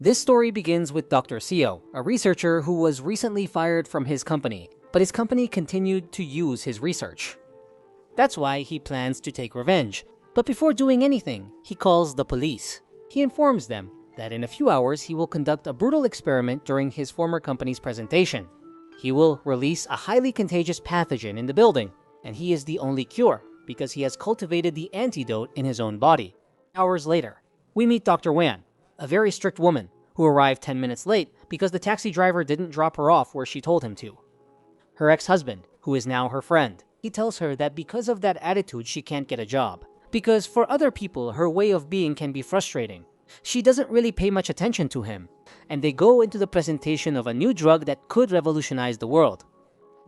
This story begins with Dr. Seo, a researcher who was recently fired from his company, but his company continued to use his research. That's why he plans to take revenge. But before doing anything, he calls the police. He informs them that in a few hours he will conduct a brutal experiment during his former company's presentation. He will release a highly contagious pathogen in the building, and he is the only cure because he has cultivated the antidote in his own body. Hours later, we meet Dr. Wan, a very strict woman who arrived 10 minutes late because the taxi driver didn't drop her off where she told him to. Her ex-husband, who is now her friend, he tells her that because of that attitude she can't get a job. Because for other people her way of being can be frustrating. She doesn't really pay much attention to him, and they go into the presentation of a new drug that could revolutionize the world.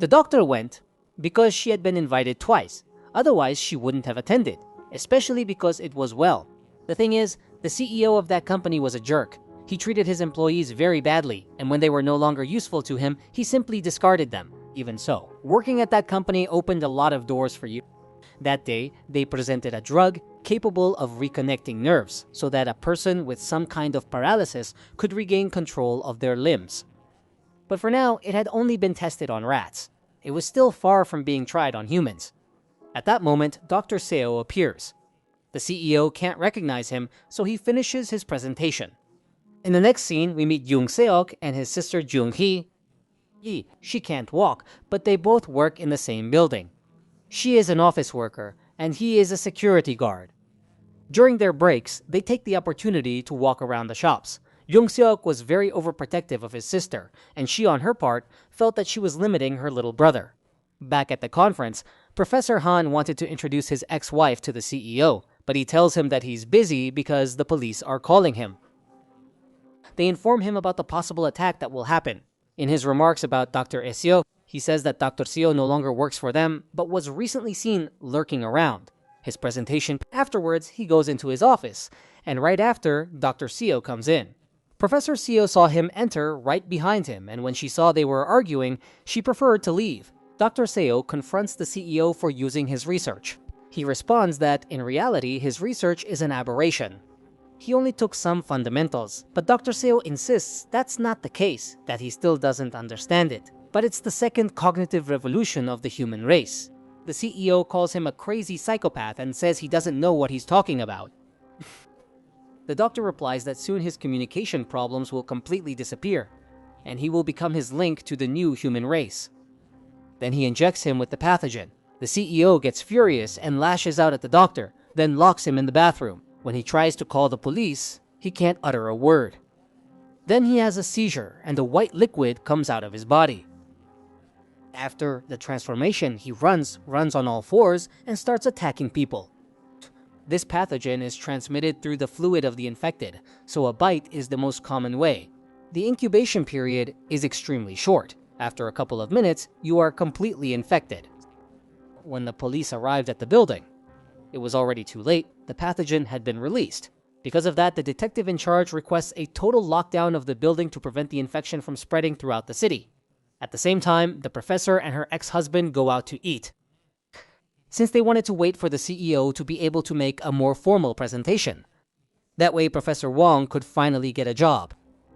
The doctor went because she had been invited twice, otherwise she wouldn't have attended, especially because it was well. The thing is, the CEO of that company was a jerk. He treated his employees very badly, and when they were no longer useful to him, he simply discarded them. Even so, working at that company opened a lot of doors for you. That day, they presented a drug capable of reconnecting nerves so that a person with some kind of paralysis could regain control of their limbs. But for now, it had only been tested on rats. It was still far from being tried on humans. At that moment, Dr. Seo appears. The CEO can't recognize him, so he finishes his presentation. In the next scene, we meet Jung Seok and his sister Jung Hee. She can't walk, but they both work in the same building. She is an office worker, and he is a security guard. During their breaks, they take the opportunity to walk around the shops. Jung Seok was very overprotective of his sister, and she on her part felt that she was limiting her little brother. Back at the conference, Professor Han wanted to introduce his ex-wife to the CEO, but he tells him that he's busy because the police are calling him. They inform him about the possible attack that will happen. In his remarks about Dr. Seo, he says that Dr. Seo no longer works for them, but was recently seen lurking around. His presentation afterwards, he goes into his office, and right after, Dr. Seo comes in. Professor Seo saw him enter right behind him, and when she saw they were arguing, she preferred to leave. Dr. Seo confronts the CEO for using his research. He responds that, in reality, his research is an aberration. He only took some fundamentals, but Dr. Seo insists that's not the case, that he still doesn't understand it. But it's the second cognitive revolution of the human race. The CEO calls him a crazy psychopath and says he doesn't know what he's talking about. The doctor replies that soon his communication problems will completely disappear, and he will become his link to the new human race. Then he injects him with the pathogen. The CEO gets furious and lashes out at the doctor, then locks him in the bathroom. When he tries to call the police, he can't utter a word. Then he has a seizure, and a white liquid comes out of his body. After the transformation, he runs on all fours and starts attacking people. This pathogen is transmitted through the fluid of the infected, so a bite is the most common way. The incubation period is extremely short. After a couple of minutes, you are completely infected. When the police arrived at the building, it was already too late. The pathogen had been released. Because of that, the detective in charge requests a total lockdown of the building to prevent the infection from spreading throughout the city. At the same time, the professor and her ex-husband go out to eat, since they wanted to wait for the CEO to be able to make a more formal presentation. That way, Professor Wong could finally get a job.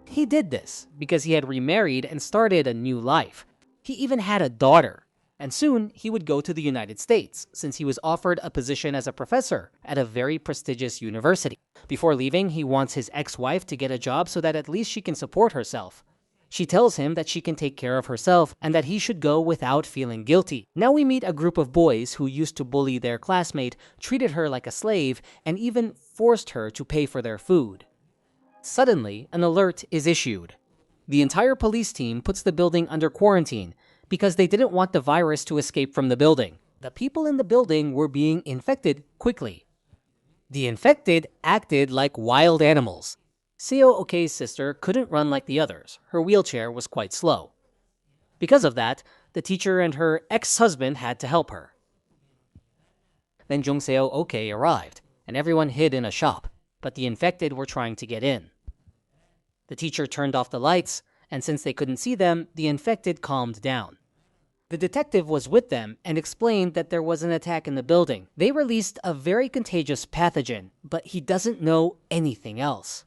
He did this because he had remarried and started a new life. He even had a daughter, and soon he would go to the United States, since he was offered a position as a professor at a very prestigious university. Before leaving, he wants his ex-wife to get a job so that at least she can support herself. She tells him that she can take care of herself and that he should go without feeling guilty. Now we meet a group of boys who used to bully their classmate, treated her like a slave, and even forced her to pay for their food. Suddenly, an alert is issued. The entire police team puts the building under quarantine because they didn't want the virus to escape from the building. The people in the building were being infected quickly. The infected acted like wild animals. Seo Okay's sister couldn't run like the others. Her wheelchair was quite slow. Because of that, the teacher and her ex-husband had to help her. Then Jung Seo Okay arrived, and everyone hid in a shop, but the infected were trying to get in. The teacher turned off the lights, and since they couldn't see them, the infected calmed down. The detective was with them and explained that there was an attack in the building. They released a very contagious pathogen, but he doesn't know anything else.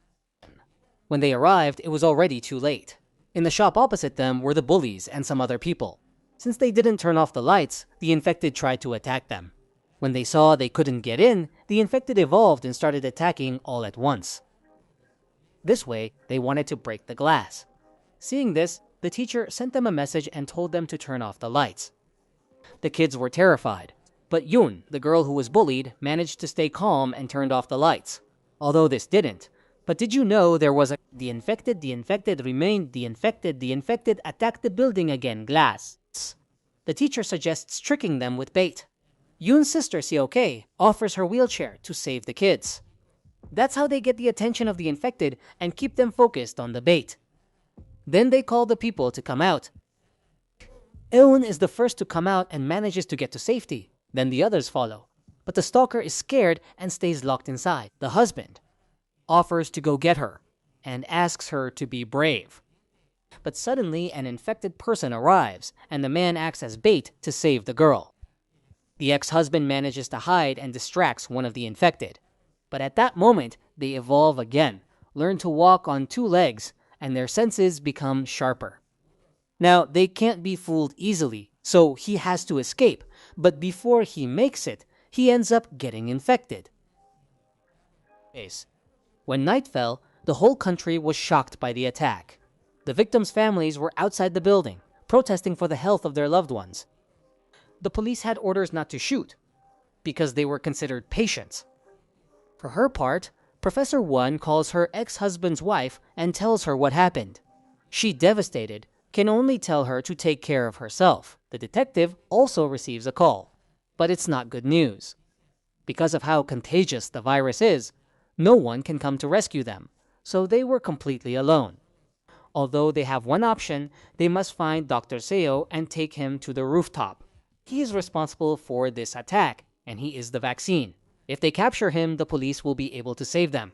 When they arrived, it was already too late. In the shop opposite them were the bullies and some other people. Since they didn't turn off the lights, the infected tried to attack them. When they saw they couldn't get in, the infected evolved and started attacking all at once. This way, they wanted to break the glass. Seeing this, the teacher sent them a message and told them to turn off the lights. The kids were terrified, but Yoon, the girl who was bullied, managed to stay calm and turned off the lights. Although this didn't. But did you know there was the infected remained, the infected attacked the building again, glass. The teacher suggests tricking them with bait. Yoon's sister, Seok, offers her wheelchair to save the kids. That's how they get the attention of the infected and keep them focused on the bait. Then they call the people to come out. Eun is the first to come out and manages to get to safety. Then the others follow. But the stalker is scared and stays locked inside. The husband offers to go get her and asks her to be brave. But suddenly an infected person arrives and the man acts as bait to save the girl. The ex-husband manages to hide and distracts one of the infected. But at that moment, they evolve again, learn to walk on two legs, and their senses become sharper. Now, they can't be fooled easily, so he has to escape, but before he makes it, he ends up getting infected. When night fell, the whole country was shocked by the attack. The victims' families were outside the building, protesting for the health of their loved ones. The police had orders not to shoot, because they were considered patients. For her part, Professor Won calls her ex-husband's wife and tells her what happened. She, devastated, can only tell her to take care of herself. The detective also receives a call, but it's not good news. Because of how contagious the virus is, no one can come to rescue them, so they were completely alone. Although they have one option, they must find Dr. Seo and take him to the rooftop. He is responsible for this attack, and he is the vaccine. If they capture him, the police will be able to save them.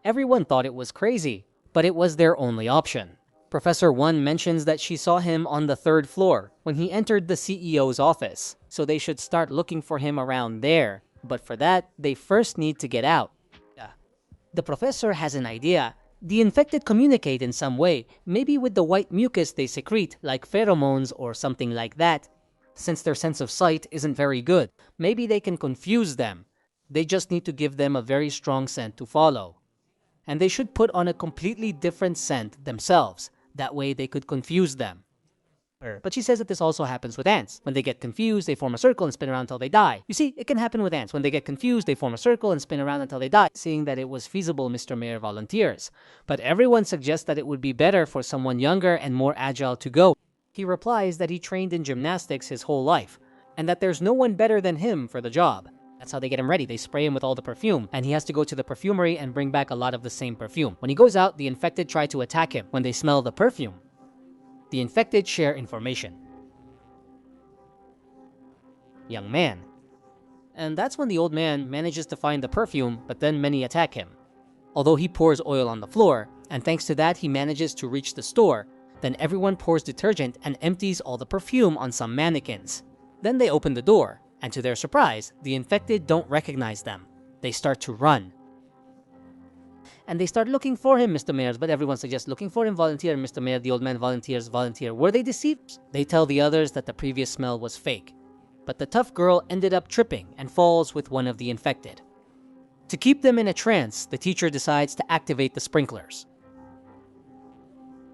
Everyone thought it was crazy, but it was their only option. Professor Won mentions that she saw him on the 3rd floor when he entered the CEO's office, so they should start looking for him around there. But for that, they first need to get out. The professor has an idea. The infected communicate in some way, maybe with the white mucus they secrete, like pheromones or something like that. Since their sense of sight isn't very good, maybe they can confuse them. They just need to give them a very strong scent to follow. And they should put on a completely different scent themselves. That way they could confuse them. But she says that this also happens with ants. When they get confused, they form a circle and spin around until they die. You see, it can happen with ants. When they get confused, they form a circle and spin around until they die. Seeing that it was feasible, Mr. Mayor volunteers. But everyone suggests that it would be better for someone younger and more agile to go. He replies that he trained in gymnastics his whole life, and that there's no one better than him for the job. That's how they get him ready. They spray him with all the perfume, and he has to go to the perfumery and bring back a lot of the same perfume. When he goes out, the infected try to attack him. When they smell the perfume, the infected share information. Young man. And that's when the old man manages to find the perfume, but then many attack him. Although he pours oil on the floor, and thanks to that he manages to reach the store, then everyone pours detergent and empties all the perfume on some mannequins. Then they open the door, and to their surprise, the infected don't recognize them. They start to run. And they start looking for him, Mr. Mayor, but everyone suggests looking for him, volunteer, Mr. Mayor. The old man volunteers, volunteer. Were they deceived? They tell the others that the previous smell was fake. But the tough girl ended up tripping and falls with one of the infected. To keep them in a trance, the teacher decides to activate the sprinklers.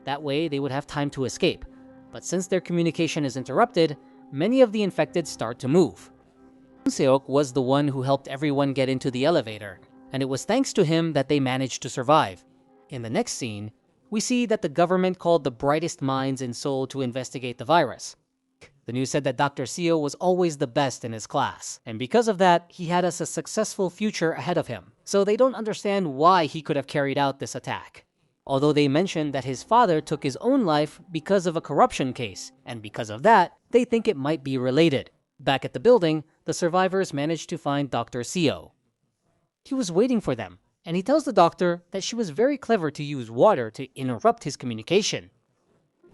That way, they would have time to escape. But since their communication is interrupted, many of the infected start to move. Seok was the one who helped everyone get into the elevator, and it was thanks to him that they managed to survive. In the next scene, we see that the government called the brightest minds in Seoul to investigate the virus. The news said that Dr. Seo was always the best in his class, and because of that, he had a successful future ahead of him. So they don't understand why he could have carried out this attack. Although they mentioned that his father took his own life because of a corruption case, and because of that, they think it might be related. Back at the building, the survivors managed to find Dr. Seo. He was waiting for them, and he tells the doctor that she was very clever to use water to interrupt his communication.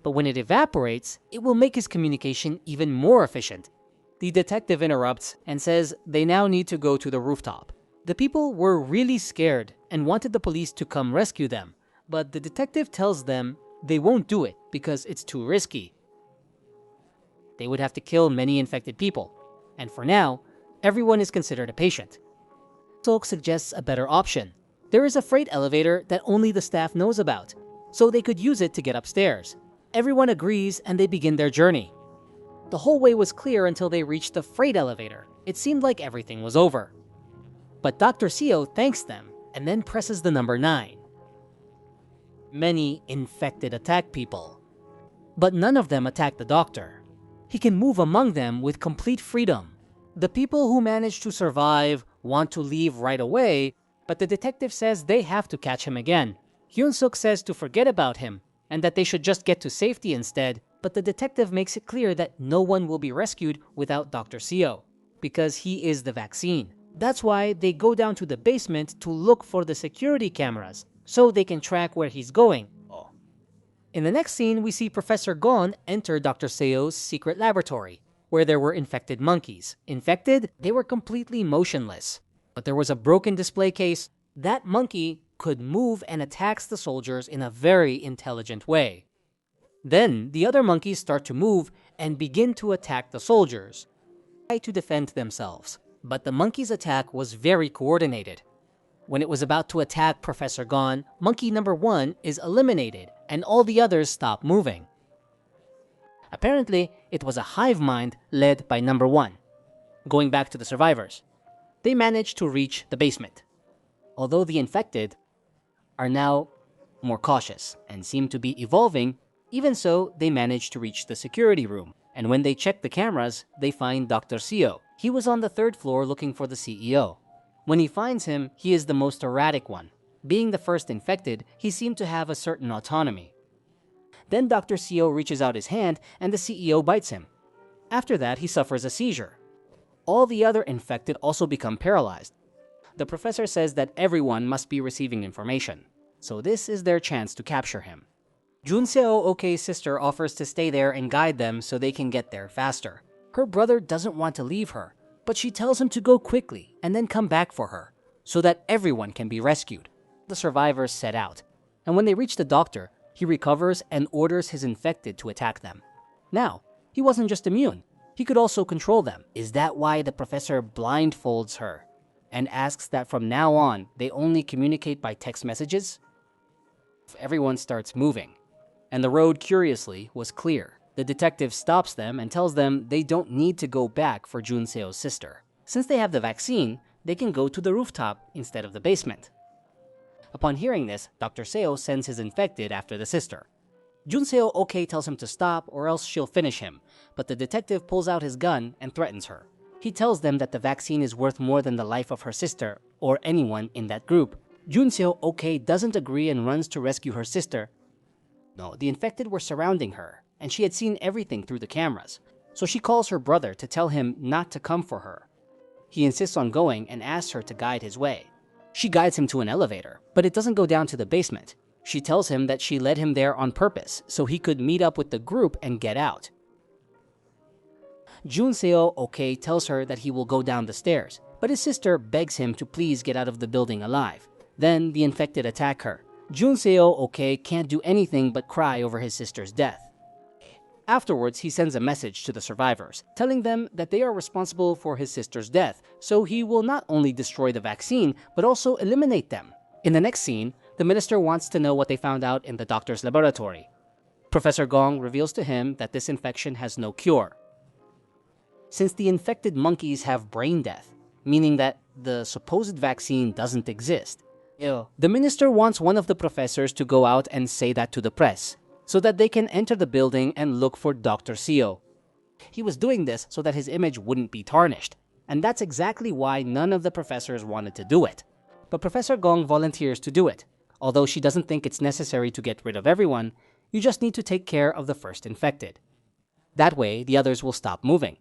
But when it evaporates, it will make his communication even more efficient. The detective interrupts and says they now need to go to the rooftop. The people were really scared and wanted the police to come rescue them, But the detective tells them they won't do it because it's too risky. They would have to kill many infected people, and for now, everyone is considered a patient. Sok suggests a better option. There is a freight elevator that only the staff knows about, so they could use it to get upstairs. Everyone agrees and they begin their journey. The whole way was clear until they reached the freight elevator. It seemed like everything was over. But Dr. Seo thanks them and then presses the number 9. Many infected attack people, but none of them attack the doctor. He can move among them with complete freedom. The people who manage to survive want to leave right away, but the detective says they have to catch him again. Hyun-suk says to forget about him and that they should just get to safety instead, but the detective makes it clear that no one will be rescued without Dr. Seo, because he is the vaccine. That's why they go down to the basement to look for the security cameras, so they can track where he's going. In the next scene, we see Professor Gon enter Dr. Seo's secret laboratory, where there were infected monkeys. Infected, they were completely motionless. But there was a broken display case. That monkey could move and attacks the soldiers in a very intelligent way. Then, the other monkeys start to move and begin to attack the soldiers, try to defend themselves. But the monkey's attack was very coordinated. When it was about to attack Professor Gon, monkey number 1 is eliminated, and all the others stop moving. Apparently, it was a hive mind led by number 1. Going back to the survivors, they managed to reach the basement. Although the infected are now more cautious and seem to be evolving, even so, they managed to reach the security room. And when they check the cameras, they find Dr. Seo. He was on the 3rd floor looking for the CEO. When he finds him, he is the most erratic one. Being the first infected, he seemed to have a certain autonomy. Then Dr. Seo reaches out his hand and the CEO bites him. After that, he suffers a seizure. All the other infected also become paralyzed. The professor says that everyone must be receiving information, so this is their chance to capture him. Junseo Okei's sister offers to stay there and guide them so they can get there faster. Her brother doesn't want to leave her, but she tells him to go quickly and then come back for her, so that everyone can be rescued. The survivors set out, and when they reach the doctor, he recovers and orders his infected to attack them. Now, he wasn't just immune, he could also control them. Is that why the professor blindfolds her and asks that from now on, they only communicate by text messages? Everyone starts moving, and the road, curiously, was clear. The detective stops them and tells them they don't need to go back for Junseo's sister. Since they have the vaccine, they can go to the rooftop instead of the basement. Upon hearing this, Dr. Seo sends his infected after the sister. Junseo Okei tells him to stop or else she'll finish him, but the detective pulls out his gun and threatens her. He tells them that the vaccine is worth more than the life of her sister or anyone in that group. Junseo Okei doesn't agree and runs to rescue her sister. No, the infected were surrounding her, and she had seen everything through the cameras, so she calls her brother to tell him not to come for her. He insists on going and asks her to guide his way. She guides him to an elevator, but it doesn't go down to the basement. She tells him that she led him there on purpose so he could meet up with the group and get out. Junseo Okei tells her that he will go down the stairs, but his sister begs him to please get out of the building alive. Then the infected attack her. Junseo Okei can't do anything but cry over his sister's death. Afterwards, he sends a message to the survivors, telling them that they are responsible for his sister's death, so he will not only destroy the vaccine, but also eliminate them. In the next scene, the minister wants to know what they found out in the doctor's laboratory. Professor Gong reveals to him that this infection has no cure. Since the infected monkeys have brain death, meaning that the supposed vaccine doesn't exist, the minister wants one of the professors to go out and say that to the press, so that they can enter the building and look for Dr. Seo. He was doing this so that his image wouldn't be tarnished, and that's exactly why none of the professors wanted to do it. But Professor Gong volunteers to do it. Although she doesn't think it's necessary to get rid of everyone, you just need to take care of the first infected. That way, the others will stop moving.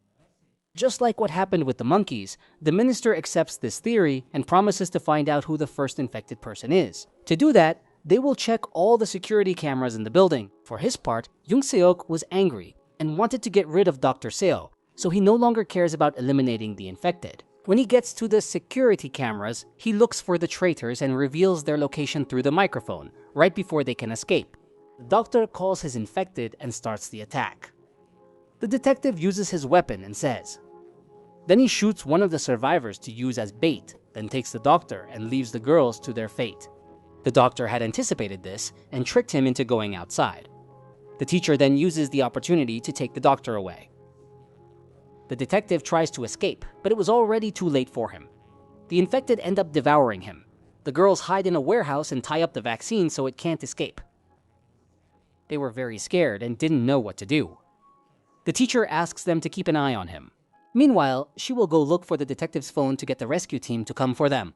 Just like what happened with the monkeys, the minister accepts this theory and promises to find out who the first infected person is. To do that, they will check all the security cameras in the building. For his part, Jung Seok was angry and wanted to get rid of Dr. Seo, so he no longer cares about eliminating the infected. When he gets to the security cameras, he looks for the traitors and reveals their location through the microphone, right before they can escape. The doctor calls his infected and starts the attack. The detective uses his weapon and says. Then he shoots one of the survivors to use as bait, then takes the doctor and leaves the girls to their fate. The doctor had anticipated this and tricked him into going outside. The teacher then uses the opportunity to take the doctor away. The detective tries to escape, but it was already too late for him. The infected end up devouring him. The girls hide in a warehouse and tie up the vaccine so it can't escape. They were very scared and didn't know what to do. The teacher asks them to keep an eye on him. Meanwhile, she will go look for the detective's phone to get the rescue team to come for them.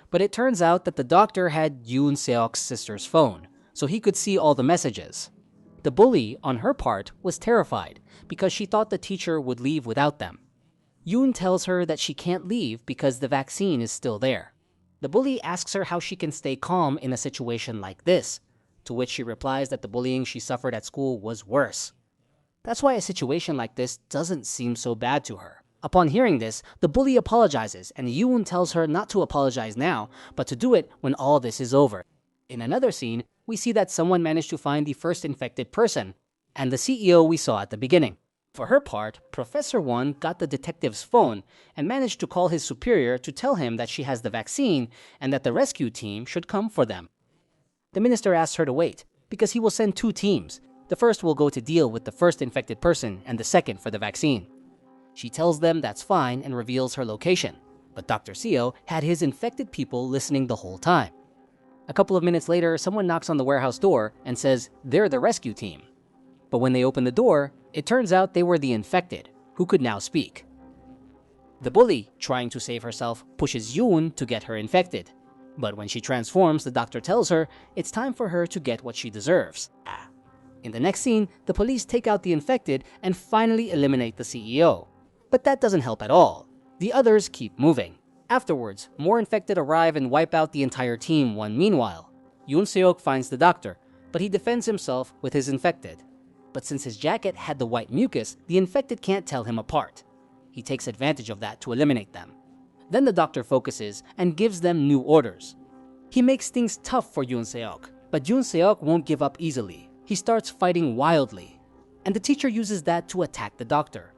But it turns out that the doctor had Yoon Seok's sister's phone, so he could see all the messages. The bully, on her part, was terrified because she thought the teacher would leave without them. Yoon tells her that she can't leave because the vaccine is still there. The bully asks her how she can stay calm in a situation like this, to which she replies that the bullying she suffered at school was worse. That's why a situation like this doesn't seem so bad to her. Upon hearing this, the bully apologizes, and Yoon tells her not to apologize now, but to do it when all this is over. In another scene, we see that someone managed to find the first infected person, and the CEO we saw at the beginning. For her part, Professor Won got the detective's phone and managed to call his superior to tell him that she has the vaccine and that the rescue team should come for them. The minister asks her to wait, because he will send 2 teams. The first will go to deal with the first infected person and the second for the vaccine. She tells them that's fine and reveals her location, but Dr. Seo had his infected people listening the whole time. A couple of minutes later, someone knocks on the warehouse door and says they're the rescue team. But when they open the door, it turns out they were the infected, who could now speak. The bully, trying to save herself, pushes Yoon to get her infected. But when she transforms, the doctor tells her it's time for her to get what she deserves. In the next scene, the police take out the infected and finally eliminate the CEO. But that doesn't help at all. The others keep moving. Afterwards, more infected arrive and wipe out the entire team. Meanwhile, Yoon Seok finds the doctor, but he defends himself with his infected. But since his jacket had the white mucus, the infected can't tell him apart. He takes advantage of that to eliminate them. Then the doctor focuses and gives them new orders. He makes things tough for Yoon Seok, but Yoon Seok won't give up easily. He starts fighting wildly, and the teacher uses that to attack the doctor.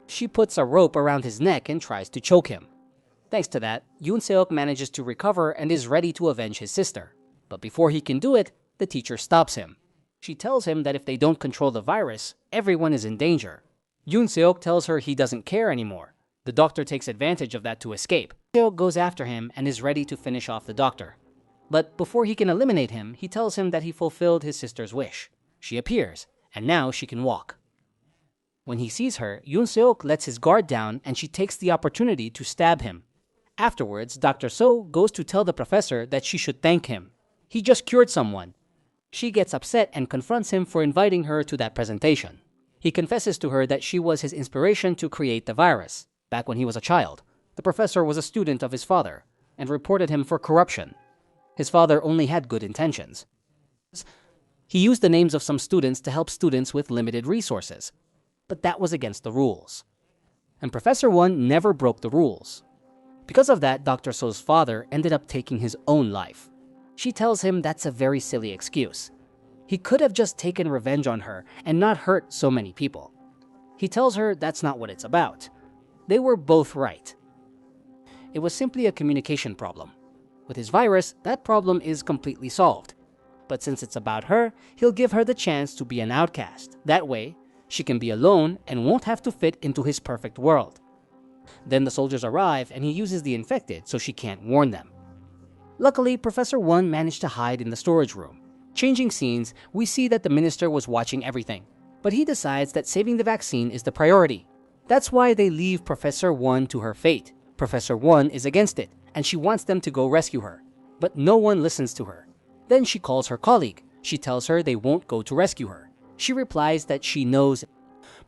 She puts a rope around his neck and tries to choke him. Thanks to that, Yoon Seok manages to recover and is ready to avenge his sister. But before he can do it, the teacher stops him. She tells him that if they don't control the virus, everyone is in danger. Yoon Seok tells her he doesn't care anymore. The doctor takes advantage of that to escape. Seok goes after him and is ready to finish off the doctor. But before he can eliminate him, he tells him that he fulfilled his sister's wish. She appears, and now she can walk. When he sees her, Yoon Seok lets his guard down and she takes the opportunity to stab him. Afterwards, Dr. So goes to tell the professor that she should thank him. He just cured someone. She gets upset and confronts him for inviting her to that presentation. He confesses to her that she was his inspiration to create the virus. Back when he was a child, the professor was a student of his father and reported him for corruption. His father only had good intentions. He used the names of some students to help students with limited resources, but that was against the rules. And Professor Won never broke the rules. Because of that, Dr. So's father ended up taking his own life. She tells him that's a very silly excuse. He could have just taken revenge on her and not hurt so many people. He tells her that's not what it's about. They were both right. It was simply a communication problem. With his virus, that problem is completely solved. But since it's about her, he'll give her the chance to be an outcast. That way, she can be alone and won't have to fit into his perfect world. Then the soldiers arrive and he uses the infected so she can't warn them. Luckily, Professor Won managed to hide in the storage room. Changing scenes, we see that the minister was watching everything, but he decides that saving the vaccine is the priority. That's why they leave Professor Won to her fate. Professor Won is against it, and she wants them to go rescue her. But no one listens to her. Then she calls her colleague. She tells her they won't go to rescue her. She replies that she knows.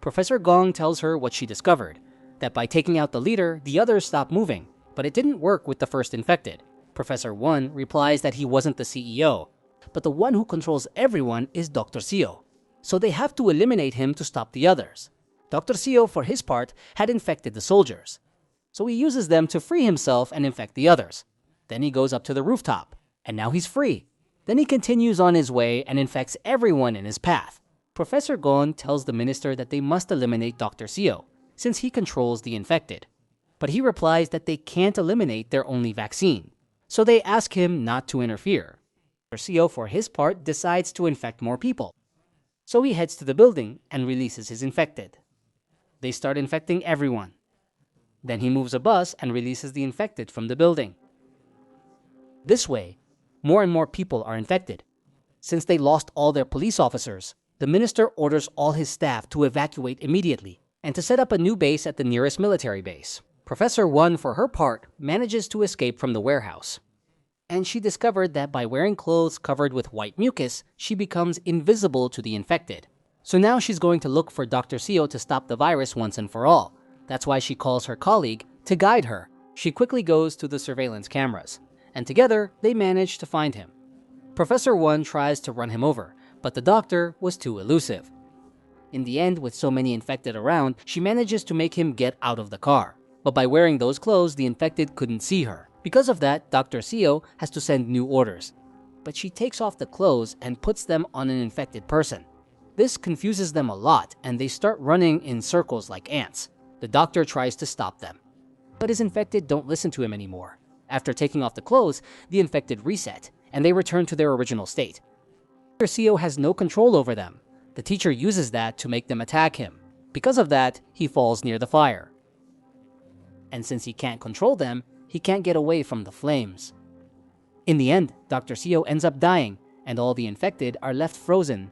Professor Gong tells her what she discovered, that by taking out the leader, the others stop moving, but it didn't work with the first infected. Professor Won replies that he wasn't the CEO, but the one who controls everyone is Dr. Seo, so they have to eliminate him to stop the others. Dr. Seo, for his part, had infected the soldiers. So he uses them to free himself and infect the others. Then he goes up to the rooftop, and now he's free. Then he continues on his way and infects everyone in his path. Professor Gon tells the minister that they must eliminate Dr. Seo, since he controls the infected. But he replies that they can't eliminate their only vaccine, so they ask him not to interfere. Dr. Seo, for his part, decides to infect more people. So he heads to the building and releases his infected. They start infecting everyone. Then he moves a bus and releases the infected from the building. This way, more and more people are infected. Since they lost all their police officers, the minister orders all his staff to evacuate immediately and to set up a new base at the nearest military base. Professor One, for her part, manages to escape from the warehouse. And she discovered that by wearing clothes covered with white mucus, she becomes invisible to the infected. So now she's going to look for Dr. Seo to stop the virus once and for all. That's why she calls her colleague to guide her. She quickly goes to the surveillance cameras, and together they manage to find him. Professor One tries to run him over, but the doctor was too elusive. In the end, with so many infected around, she manages to make him get out of the car. But by wearing those clothes, the infected couldn't see her. Because of that, Dr. Seo has to send new orders. But she takes off the clothes and puts them on an infected person. This confuses them a lot, and they start running in circles like ants. The doctor tries to stop them, but his infected don't listen to him anymore. After taking off the clothes, the infected reset, and they return to their original state. Dr. Seo has no control over them. The teacher uses that to make them attack him. Because of that, he falls near the fire. And since he can't control them, he can't get away from the flames. In the end, Dr. Seo ends up dying, and all the infected are left frozen.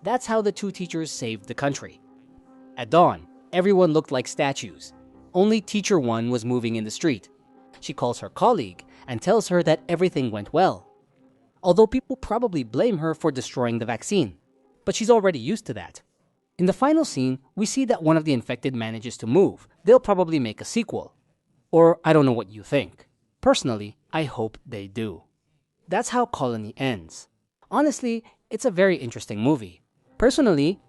That's how the two teachers saved the country. At dawn, everyone looked like statues. Only Teacher One was moving in the street. She calls her colleague and tells her that everything went well. Although people probably blame her for destroying the vaccine, but she's already used to that. In the final scene, we see that one of the infected manages to move. They'll probably make a sequel. Or I don't know what you think. Personally, I hope they do. That's how Colony ends. Honestly, it's a very interesting movie. Personally,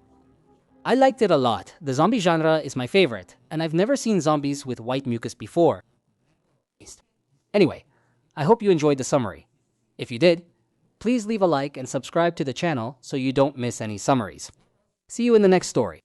I liked it a lot. The zombie genre is my favorite, and I've never seen zombies with white mucus before. Anyway, I hope you enjoyed the summary. If you did, please leave a like and subscribe to the channel so you don't miss any summaries. See you in the next story.